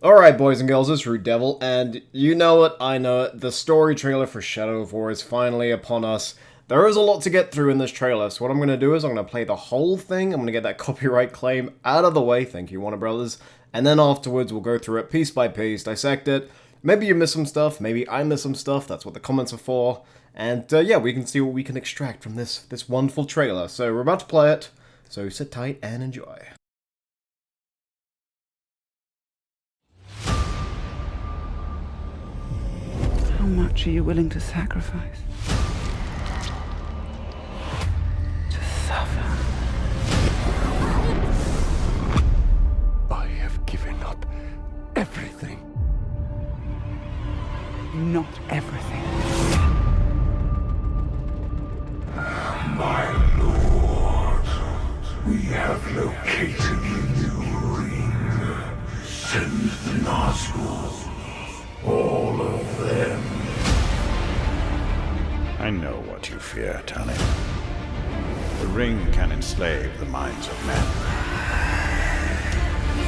Alright, boys and girls, it's RuudDevil, and you know it, I know it, the story trailer for Shadow of War is finally upon us. There is a lot to get through in this trailer, so what I'm going to do is I'm going to play the whole thing, I'm going to get that copyright claim out of the way, thank you Warner Brothers, and then afterwards we'll go through it piece by piece, dissect it. Maybe you miss some stuff, maybe I miss some stuff, that's what the comments are for, and yeah, we can see what we can extract from this wonderful trailer. So we're about to play it, so sit tight and enjoy. How much are you willing to sacrifice? To suffer? I have given up everything. Not everything. My lord, we have located the new ring. Send the Nazgûl. All of them. I know what you fear, Tony. The ring can enslave the minds of men.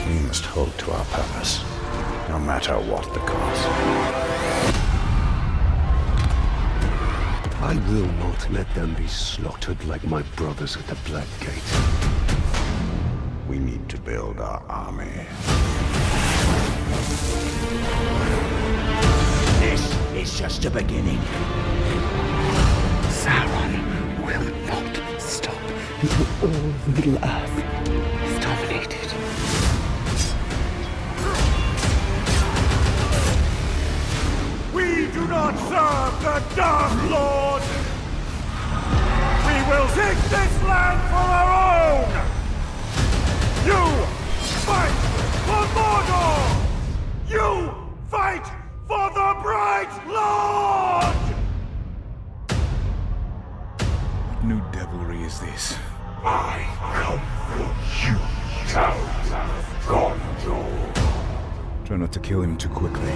We must hold to our purpose, no matter what the cost. I will not let them be slaughtered like my brothers at the Black Gate. We need to build our army. This is just a beginning. Sauron will not stop until all of Middle-earth is dominated. We do not serve the Dark Lord! We will take this land for our own! You fight for Mordor! You fight for the Bright Lord! What new devilry is this? I come for you, town of Gondor. Try not to kill him too quickly.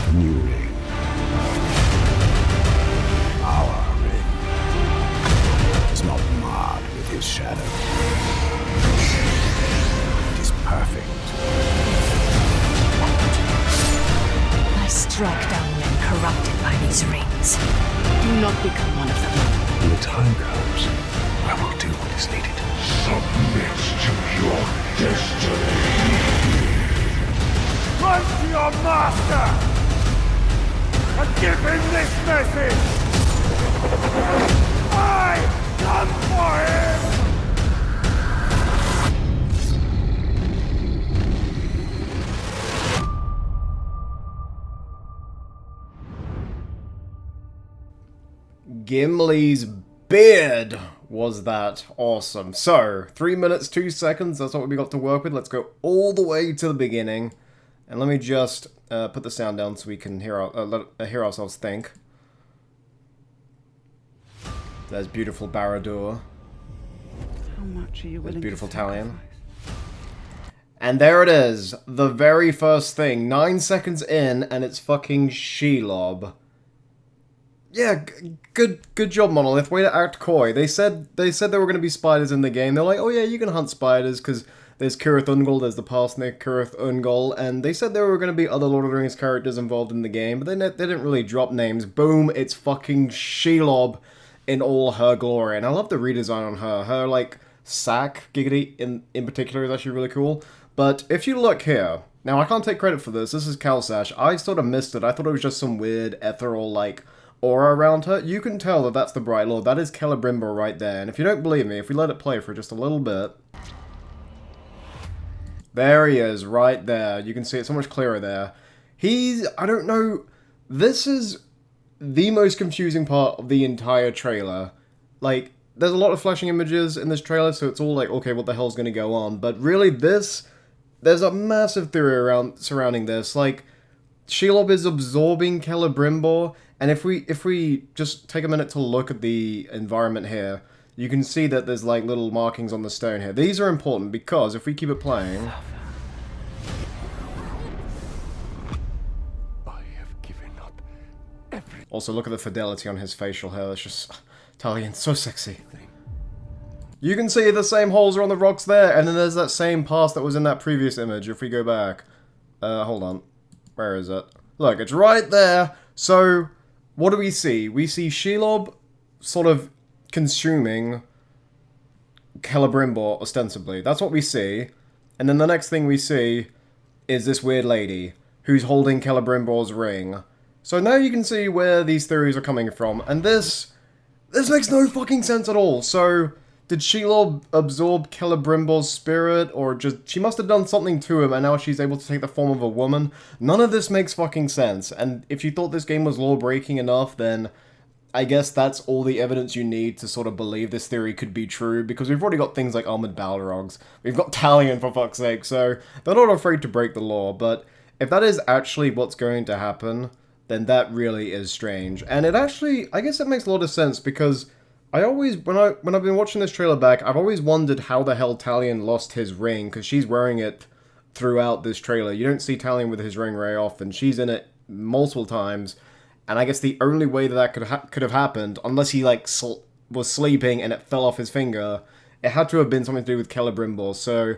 The new ring. Our ring is not marred with his shadow. It is perfect. I strike down men corrupted by these rings. Do not become one of them. When the time comes, I will do what is needed. Submit to your destiny. Run to your master! And give him this message! I come for him! Gimli's beard was that awesome. So, 3 minutes, 2 seconds, that's what we got to work with. Let's go all the way to the beginning. And let me just put the sound down so we can hear ourselves think. There's beautiful Barad-dûr. How much are you willing Beautiful to sacrifice? Talion. And there it is. The very first thing. 9 seconds in, and it's fucking Shelob. Yeah, good job, Monolith. Way to act coy. They said there were going to be spiders in the game. They're like, oh yeah, you can hunt spiders, because there's Cirith Ungol, there's the Parsnip, Cirith Ungol, and they said there were going to be other Lord of the Rings characters involved in the game, but they didn't really drop names. Boom, it's fucking Shelob in all her glory. And I love the redesign on her. Her, like, sack, Giggity, in particular, is actually really cool. But if you look here, now I can't take credit for this is Kalsash. I sort of missed it. I thought it was just some weird, ethereal, like, aura around her. You can tell that that's the Bright Lord. That is Celebrimbor right there. And if you don't believe me, if we let it play for just a little bit... There he is, right there. You can see it so much clearer there. I don't know, this is the most confusing part of the entire trailer. Like, there's a lot of flashing images in this trailer, so it's all like, okay, what the hell's gonna go on? But really, there's a massive theory surrounding this. Like, Shelob is absorbing Celebrimbor, and if we just take a minute to look at the environment here, you can see that there's like little markings on the stone here. These are important because if we keep it playing... I have given up Also, look at the fidelity on his facial hair. That's just... Talion, so sexy. You can see the same holes are on the rocks there, and then there's that same pass that was in that previous image, if we go back. Hold on. Where is it? Look, it's right there. So, what do we see? We see Shelob sort of consuming Celebrimbor, ostensibly. That's what we see. And then the next thing we see is this weird lady who's holding Celebrimbor's ring. So now you can see where these theories are coming from. And this makes no fucking sense at all. So, did Shelob absorb Celebrimbor's spirit, or just, she must have done something to him and now she's able to take the form of a woman? None of this makes fucking sense, and if you thought this game was lore-breaking enough, then I guess that's all the evidence you need to sort of believe this theory could be true, because we've already got things like Armored Balrogs, we've got Talion for fuck's sake, so they're not afraid to break the law, but if that is actually what's going to happen, then that really is strange. And it actually, I guess it makes a lot of sense, because I always, when I've been watching this trailer back, I've always wondered how the hell Talion lost his ring, because she's wearing it throughout this trailer. You don't see Talion with his ring very often. She's in it multiple times, and I guess the only way that could have happened, unless he, like, was sleeping and it fell off his finger, it had to have been something to do with Celebrimbor. So,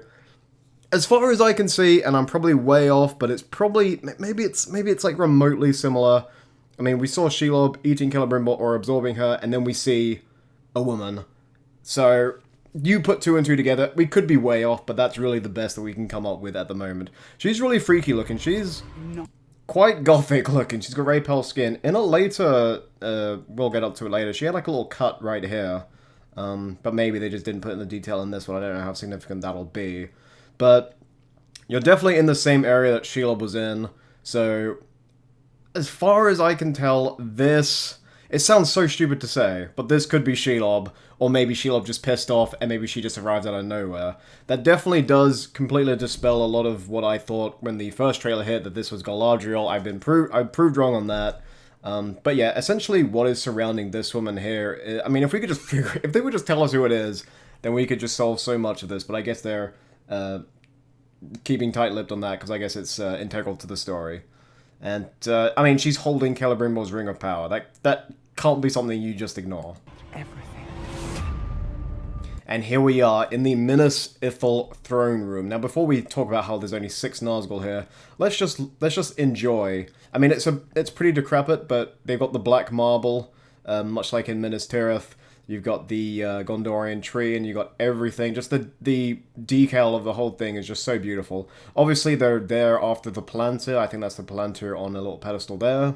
as far as I can see, and I'm probably way off, but it's probably, maybe it's like remotely similar. I mean, we saw Shelob eating Celebrimbor or absorbing her, and then we see a woman. So, you put two and two together, we could be way off, but that's really the best that we can come up with at the moment. She's really freaky looking. She's quite gothic looking. She's got very pale skin. In a later, we'll get up to it later, she had like a little cut right here. But maybe they just didn't put in the detail in this one. I don't know how significant that'll be. But you're definitely in the same area that Shelob was in. So, as far as I can tell, this... It sounds so stupid to say, but this could be Shelob, or maybe Shelob just pissed off, and maybe she just arrived out of nowhere. That definitely does completely dispel a lot of what I thought when the first trailer hit, that this was Galadriel. I've proved wrong on that. But yeah, essentially what is surrounding this woman here, I mean, if we could just if they would just tell us who it is, then we could just solve so much of this, but I guess they're keeping tight-lipped on that, because I guess it's integral to the story. And, I mean, she's holding Celebrimbor's Ring of Power. That can't be something you just ignore. Everything. And here we are in the Minas Ithil throne room. Now, before we talk about how there's only 6 Nazgul here, let's just enjoy. I mean, it's pretty decrepit, but they've got the black marble, much like in Minas Tirith. You've got the Gondorian tree, and you've got everything. Just the decal of the whole thing is just so beautiful. Obviously, they're there after the Palantir. I think that's the Palantir on a little pedestal there.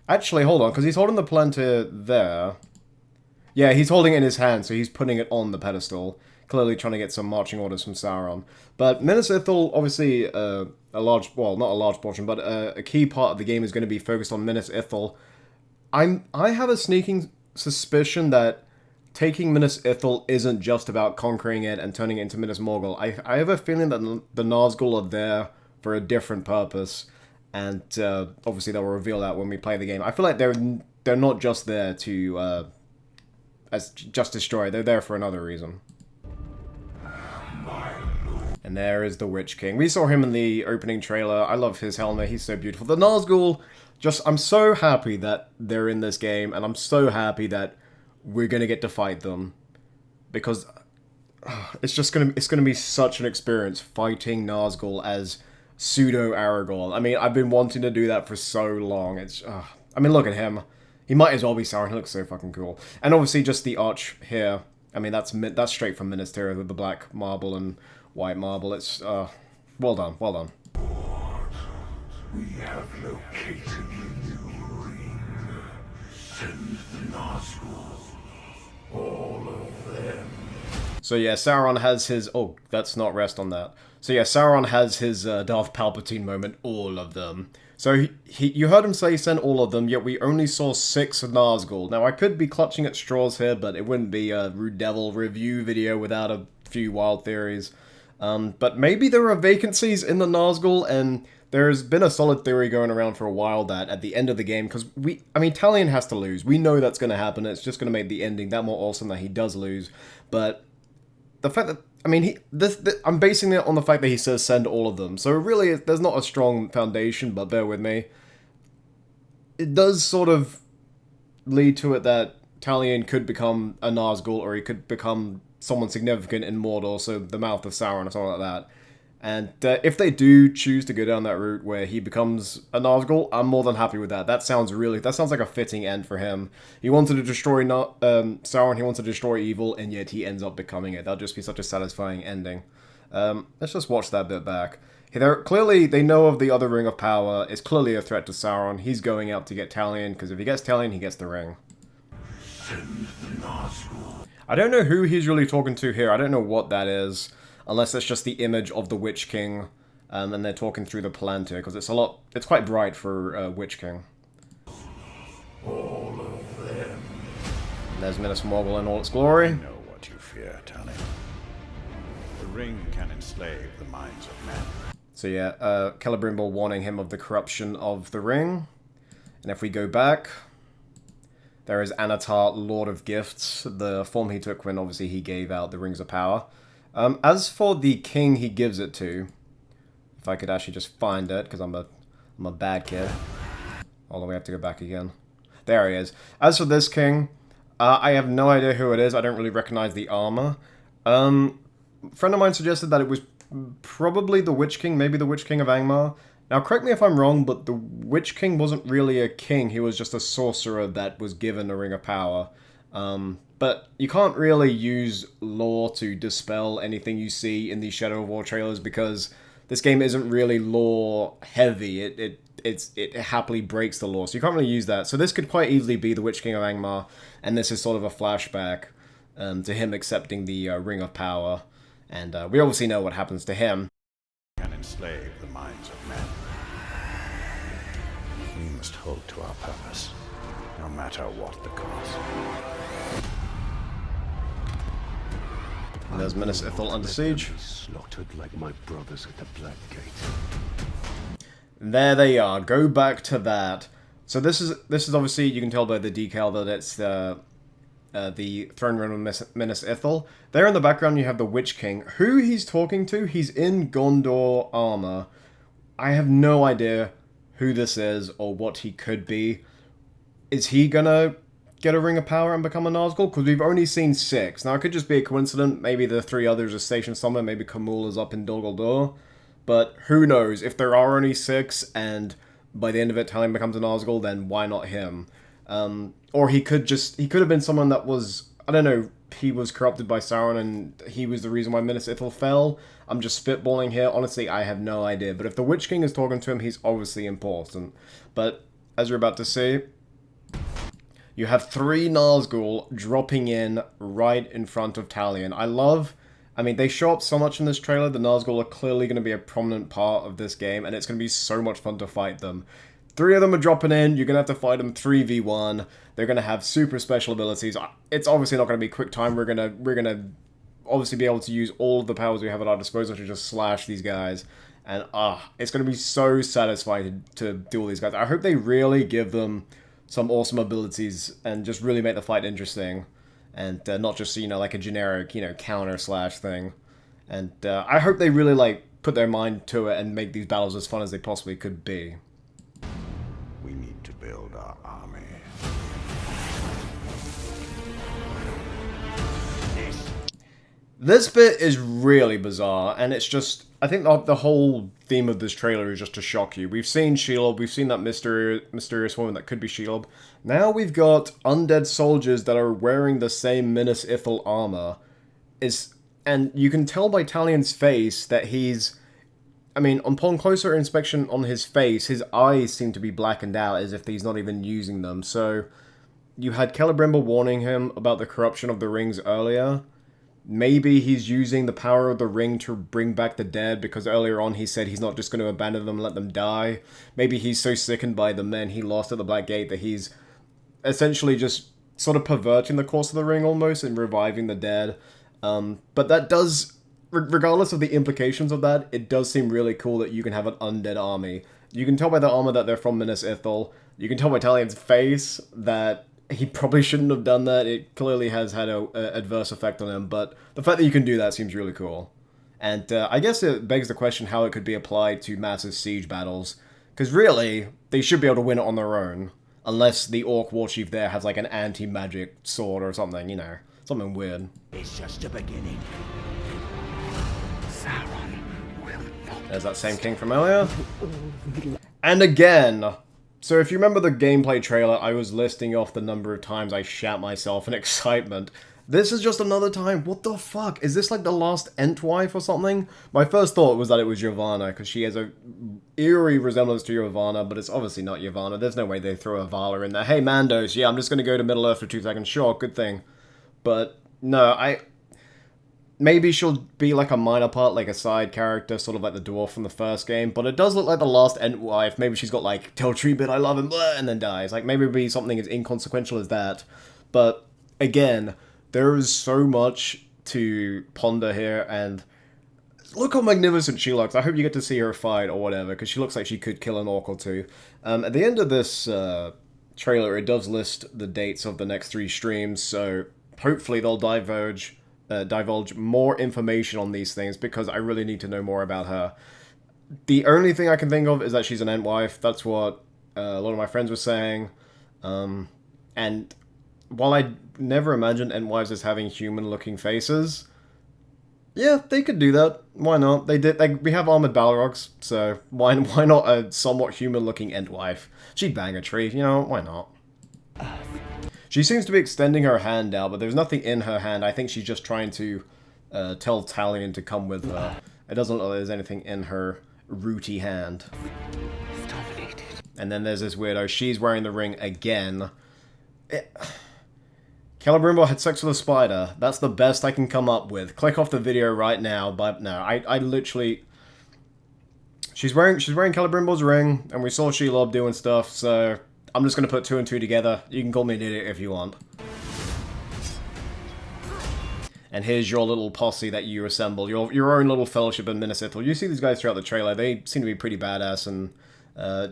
Actually, hold on, because he's holding the Palantir there. Yeah, he's holding it in his hand, so he's putting it on the pedestal. Clearly trying to get some marching orders from Sauron. But Minas Ithil, obviously, a large, well, not a large portion, but a key part of the game is going to be focused on Minas Ithil. I have a sneaking suspicion that taking Minas Ithil isn't just about conquering it and turning it into Minas Morgul. I have a feeling that the Nazgul are there for a different purpose, and obviously they'll reveal that when we play the game. I feel like they're not just there to just destroy. They're there for another reason. And there is the Witch King. We saw him in the opening trailer. I love his helmet. He's so beautiful. The Nazgul, I'm so happy that they're in this game, and I'm so happy that we're gonna get to fight them, because it's gonna be such an experience fighting Nazgul as pseudo Aragorn. I mean, I've been wanting to do that for so long. I mean, look at him. He might as well be Sauron. He looks so fucking cool. And obviously, just the arch here. I mean, that's straight from Minas Tirith with the black marble and white marble. It's well done, well done. We have located the new ring. Send the Nazgul. All of them. So yeah, Sauron has his... Oh, let's not rest on that. So yeah, Sauron has his Darth Palpatine moment. All of them. So you heard him say send all of them, yet we only saw 6 Nazgul. Now, I could be clutching at straws here, but it wouldn't be a RuudDevil review video without a few wild theories. But maybe there are vacancies in the Nazgul, and there's been a solid theory going around for a while that at the end of the game, because Talion has to lose. We know that's going to happen. It's just going to make the ending that more awesome that he does lose. But the fact that, I mean, I'm basing it on the fact that he says send all of them. So really, there's not a strong foundation, but bear with me. It does sort of lead to it that Talion could become a Nazgul, or he could become someone significant in Mordor, so the mouth of Sauron or something like that. And if they do choose to go down that route where he becomes a Nazgul, I'm more than happy with that. That sounds like a fitting end for him. He wanted to destroy Sauron, he wanted to destroy evil, and yet he ends up becoming it. That'll just be such a satisfying ending. Let's just watch that bit back. Clearly, they know of the other Ring of Power. It's clearly a threat to Sauron. He's going out to get Talion, because if he gets Talion, he gets the ring. I don't know who he's really talking to here. I don't know what that is. Unless it's just the image of the Witch King, and they're talking through the Palantir, because it's quite bright for Witch King. All of them. And there's Minas Morgul in all its glory. I know what you fear, Talion. The ring can enslave the minds of men. So yeah, Celebrimbor warning him of the corruption of the ring. And if we go back, there is Anatar, Lord of Gifts, the form he took when obviously he gave out the Rings of Power. As for the king he gives it to, if I could actually just find it, because I'm a bad kid. Although we have to go back again. There he is. As for this king, I have no idea who it is. I don't really recognize the armor. A friend of mine suggested that it was probably the Witch King, maybe the Witch King of Angmar. Now, correct me if I'm wrong, but the Witch King wasn't really a king. He was just a sorcerer that was given a Ring of Power. But you can't really use lore to dispel anything you see in these Shadow of War trailers, because this game isn't really lore heavy. It happily breaks the lore, so you can't really use that. So this could quite easily be the Witch King of Angmar, and this is sort of a flashback to him accepting the Ring of Power. And we obviously know what happens to him. Can enslave the minds of men. We must hold to our purpose, no matter what the cost. And there's Minas Ithil under siege. Slaughtered like my brothers at the Black Gate. There they are. Go back to that. So this is obviously, you can tell by the decal that it's the throne room of Minas Ithil. There in the background you have the Witch King. Who he's talking to, he's in Gondor armor. I have no idea who this is or what he could be. Is he gonna get a Ring of Power and become a Nazgul? Because we've only seen 6. Now, it could just be a coincidence. Maybe the 3 others are stationed somewhere. Maybe Kamul is up in Dol Guldur. But who knows? If there are only 6, and by the end of it, Talion becomes a Nazgul, then why not him? Or he could have been someone that was, I don't know, he was corrupted by Sauron, and he was the reason why Minas Ithil fell. I'm just spitballing here. Honestly, I have no idea. But if the Witch King is talking to him, he's obviously important. But, as you're about to see, you have 3 Nazgul dropping in right in front of Talion. I mean, they show up so much in this trailer. The Nazgul are clearly going to be a prominent part of this game, and it's going to be so much fun to fight them. 3 of them are dropping in. You're going to have to fight them 3v1. They're going to have super special abilities. It's obviously not going to be quick time. We're going to obviously be able to use all of the powers we have at our disposal to just slash these guys. And it's going to be so satisfying to duel these guys. I hope they really give them some awesome abilities and just really make the fight interesting, and not just, like a generic, counter slash thing. And I hope they really put their mind to it and make these battles as fun as they possibly could be. We need to build our army. This bit is really bizarre, and it's just, I think the whole theme of this trailer is just to shock you. We've seen Shelob, we've seen that mysterious woman that could be Shelob. Now we've got undead soldiers that are wearing the same Minas Ithil armor. And you can tell by Talion's face that upon closer inspection on his face, his eyes seem to be blackened out as if he's not even using them. So, you had Celebrimbor warning him about the corruption of the rings earlier. Maybe he's using the power of the ring to bring back the dead, because earlier on he said he's not just going to abandon them and let them die. Maybe he's so sickened by the men he lost at the Black Gate that he's essentially just sort of perverting the course of the ring almost and reviving the dead. But that does, regardless of the implications of that, it does seem really cool that you can have an undead army. You can tell by the armor that they're from Minas Ithil. You can tell by Talion's face that he probably shouldn't have done that. It clearly has had an adverse effect on him, but the fact that you can do that seems really cool. And I guess it begs the question how it could be applied to massive siege battles, because really, they should be able to win it on their own. Unless the Orc war chief there has like an anti-magic sword or something, you know. Something weird. It's just a beginning. Sauron will not. There's that same king from earlier. And again, so if you remember the gameplay trailer, I was listing off the number of times I shat myself in excitement. This is just another time. What the fuck? Is this like the last Entwife or something? My first thought was that it was Yavanna, because she has a eerie resemblance to Yavanna, but it's obviously not Yavanna. There's no way they throw a Vala in there. Hey, Mandos, yeah, I'm just going to go to Middle-earth for 2 seconds. Sure, good thing. But, no, maybe she'll be like a minor part, like a side character, sort of like the dwarf from the first game, but it does look like the last Entwife. Maybe she's got like, tell Treebit I love him, and then dies. Like, maybe it'll be something as inconsequential as that. But, again, there is so much to ponder here, and look how magnificent she looks. I hope you get to see her fight or whatever, because she looks like she could kill an orc or two. At the end of this trailer, it does list the dates of the next 3 streams, so hopefully they'll divulge more information on these things, because I really need to know more about her. The only thing I can think of is that she's an Entwife. That's what a lot of my friends were saying. And while I never imagined Entwives as having human-looking faces, yeah, they could do that. Why not? They did. We have armored Balrogs, so why not a somewhat human-looking Entwife? She'd bang a tree, you know, why not? She seems to be extending her hand out, but there's nothing in her hand. I think she's just trying to tell Talion to come with her. It doesn't look like there's anything in her rooty hand. And then there's this weirdo. She's wearing the ring again. Celebrimbor had sex with a spider. That's the best I can come up with. Click off the video right now. But no, I literally... She's wearing Celebrimbor's ring, and we saw Shelob doing stuff, so... I'm just going to put 2 and 2 together. You can call me an idiot if you want. And here's your little posse that you assemble. Your own little fellowship of Minas Ithil. You see these guys throughout the trailer. They seem to be pretty badass and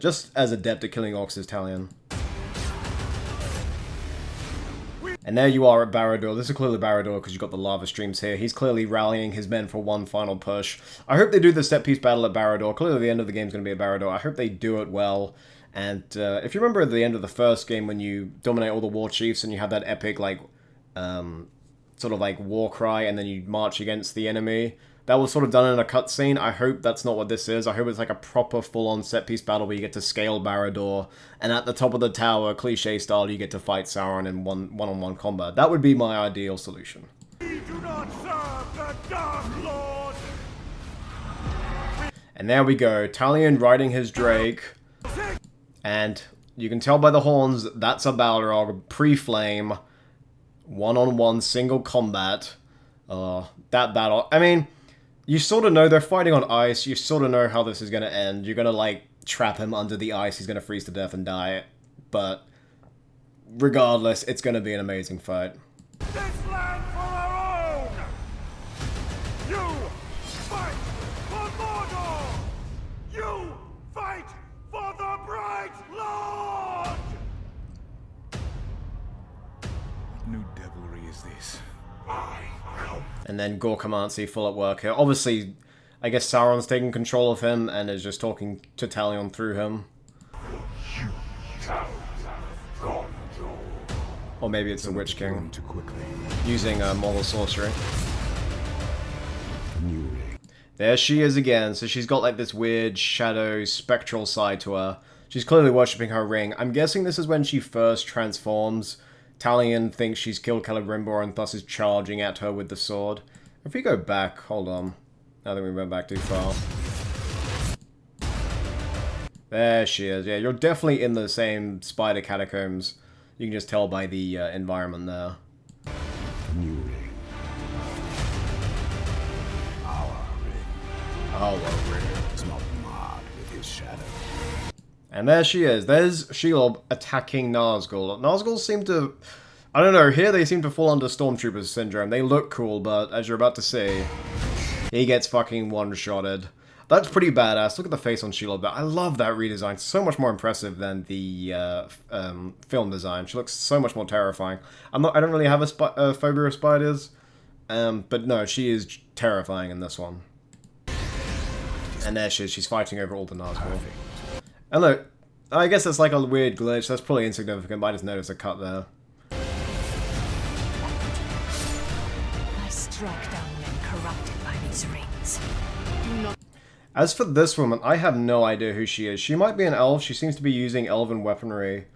just as adept at killing orcs as Talion. And there you are at Barad-dûr. This is clearly Barad-dûr because you've got the lava streams here. He's clearly rallying his men for one final push. I hope they do the set-piece battle at Barad-dûr. Clearly the end of the game is going to be at Barad-dûr. I hope they do it well. And if you remember at the end of the first game when you dominate all the war chiefs and you have that epic, like, sort of like war cry and then you march against the enemy, that was sort of done in a cutscene. I hope that's not what this is. I hope it's like a proper full-on set-piece battle where you get to scale Barad-dûr, and at the top of the tower, cliche style, you get to fight Sauron in one-on-one combat. That would be my ideal solution. We do not serve the Dark Lord! And there we go, Talion riding his Drake. And you can tell by the horns, that's a Balrog, pre-flame, one-on-one single combat. That battle, I mean, you sort of know they're fighting on ice, you sort of know how this is going to end. You're going to, like, trap him under the ice, he's going to freeze to death and die. But, regardless, it's going to be an amazing fight. This land for our own! You fight for Mordor! You fight for the Bright Lord! What new devilry is this? And then Gorkamancy full at work here. Obviously, I guess Sauron's taking control of him and is just talking to Talion through him. Or maybe it's the Witch King Too quickly. using Mortal Sorcery. There she is again. So she's got like this weird shadow spectral side to her. She's clearly worshipping her ring. I'm guessing this is when she first transforms. Talion thinks she's killed Celebrimbor and thus is charging at her with the sword. If we go back, hold on. I think we went back too far. There she is. Yeah, you're definitely in the same spider catacombs. You can just tell by the environment there. Our ring is not marred with his shadow. And there she is. There's Shelob attacking Nazgul. Nazgul seem to... I don't know, here they seem to fall under Stormtrooper syndrome. They look cool, but as you're about to see, he gets fucking one-shotted. That's pretty badass. Look at the face on Shelob. I love that redesign. So much more impressive than the film design. She looks so much more terrifying. I don't really have a phobia of spiders, but no, she is terrifying in this one. And there she is. She's fighting over all the Nazgul. And look, I guess that's like a weird glitch. That's probably insignificant, but I just noticed a cut there. I struck down men corrupted by these rings. Do not. As for this woman, I have no idea who she is. She might be an elf. She seems to be using elven weaponry.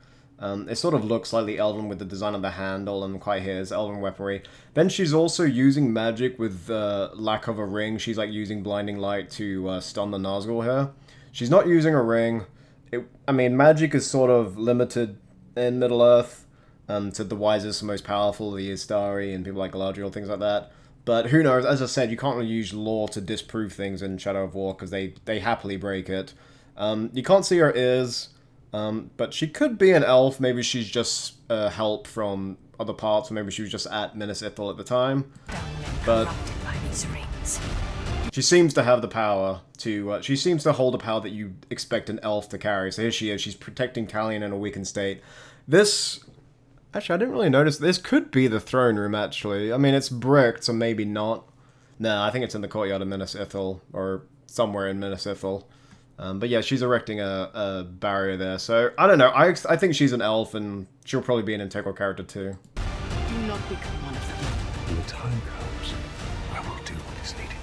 It sort of looks slightly elven with the design of the handle and quite here is elven weaponry. Then she's also using magic with lack of a ring. She's like using blinding light to stun the Nazgul here. She's not using a ring. I mean, magic is sort of limited in Middle-earth to the wisest and most powerful, the Istari and people like Galadriel, things like that. But who knows, as I said, you can't really use lore to disprove things in Shadow of War because they happily break it. You can't see her ears, but she could be an elf. Maybe she's just help from other parts, or maybe she was just at Minas Ithil at the time. But she seems to have the power to, she seems to hold a power that you expect an elf to carry. So here she is, she's protecting Talion in a weakened state. This... Actually, I didn't really notice. This could be the throne room, actually. I mean, it's bricked, so maybe not. No, I think it's in the courtyard of Minas Ithil, or somewhere in Minas Ithil. But yeah, she's erecting a barrier there. So, I don't know. I think she's an elf, and she'll probably be an integral character, too. Do not become one of them. When the time comes, I will do what is needed.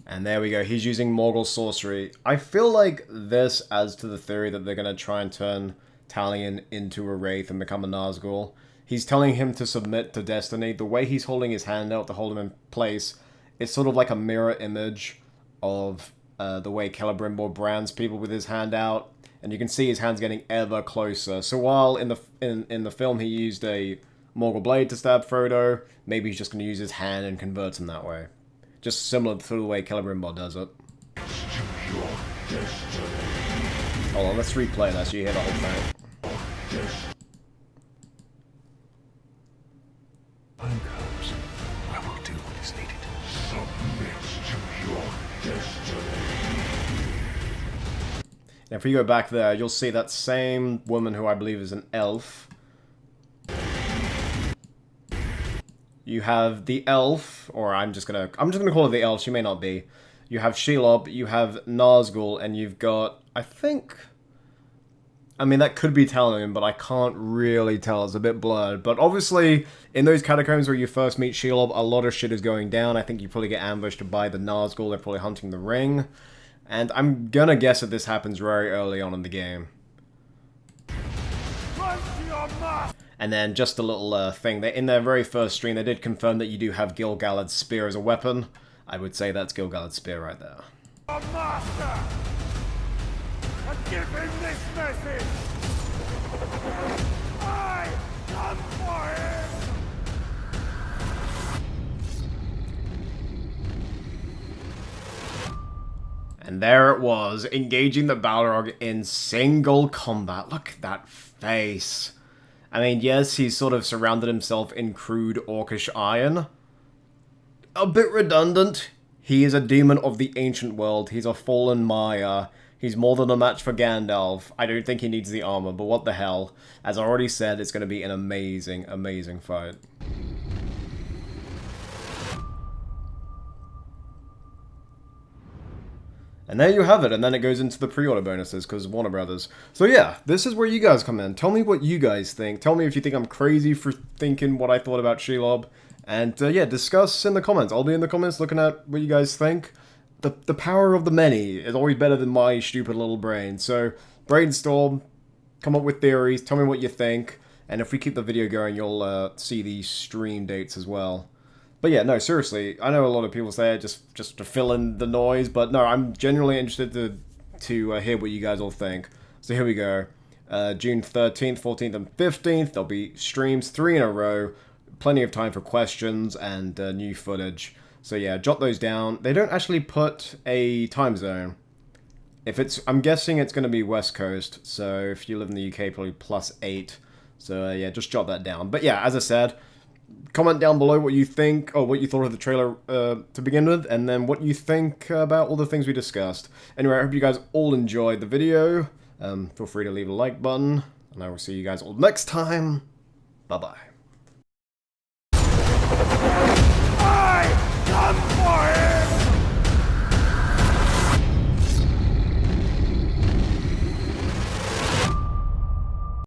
And there we go. He's using Morgul sorcery. I feel like this adds to the theory that they're going to try and turn Talion into a Wraith and become a Nazgul. He's telling him to submit to destiny. The way he's holding his hand out to hold him in place, it's sort of like a mirror image of the way Celebrimbor brands people with his hand out, and you can see his hand's getting ever closer. So while in the film he used a Morgul blade to stab Frodo, maybe he's just going to use his hand and convert him that way. Just similar to the way Celebrimbor does it. Hold on, let's replay that so you hear the whole thing. Time comes, I will do what is needed. Submit to your destiny. Now, if we go back there, you'll see that same woman who I believe is an elf. You have the elf, or I'm just gonna call her the elf. She may not be. You have Shelob, you have Nazgul, and you've got, I think... I mean, that could be Talion, but I can't really tell. It's a bit blurred. But obviously, in those catacombs where you first meet Shelob, a lot of shit is going down. I think you probably get ambushed by the Nazgul. They're probably hunting the ring. And I'm gonna guess that this happens very early on in the game. And then just a little thing. In their very first stream, they did confirm that you do have Gil-galad's spear as a weapon. I would say that's Gil-galad's spear right there. Master! And give him this message! I come for him! And there it was, engaging the Balrog in single combat. Look at that face. I mean, yes, he's sort of surrounded himself in crude orcish iron. A bit redundant. He is a demon of the ancient world. He's a fallen Maya. He's more than a match for Gandalf. I don't think he needs the armor, but what the hell. As I already said, it's going to be an amazing, amazing fight. And there you have it, and then it goes into the pre-order bonuses, because Warner Brothers. So yeah, this is where you guys come in. Tell me what you guys think. Tell me if you think I'm crazy for thinking what I thought about Shelob. And yeah, discuss in the comments. I'll be in the comments looking at what you guys think. The power of the many is always better than my stupid little brain. So brainstorm, come up with theories, tell me what you think. And if we keep the video going, you'll see the stream dates as well. But yeah, no, seriously, I know a lot of people say it just to fill in the noise, but no, I'm genuinely interested to hear what you guys all think. So here we go. June 13th, 14th, and 15th, there'll be streams, 3 in a row. Plenty of time for questions and new footage. So yeah, jot those down. They don't actually put a time zone. I'm guessing it's going to be West Coast, so if you live in the UK, probably +8. So yeah, just jot that down. But yeah, as I said, comment down below what you think, or what you thought of the trailer to begin with, and then what you think about all the things we discussed. Anyway, I hope you guys all enjoyed the video. Feel free to leave a like button, and I will see you guys all next time. Bye-bye.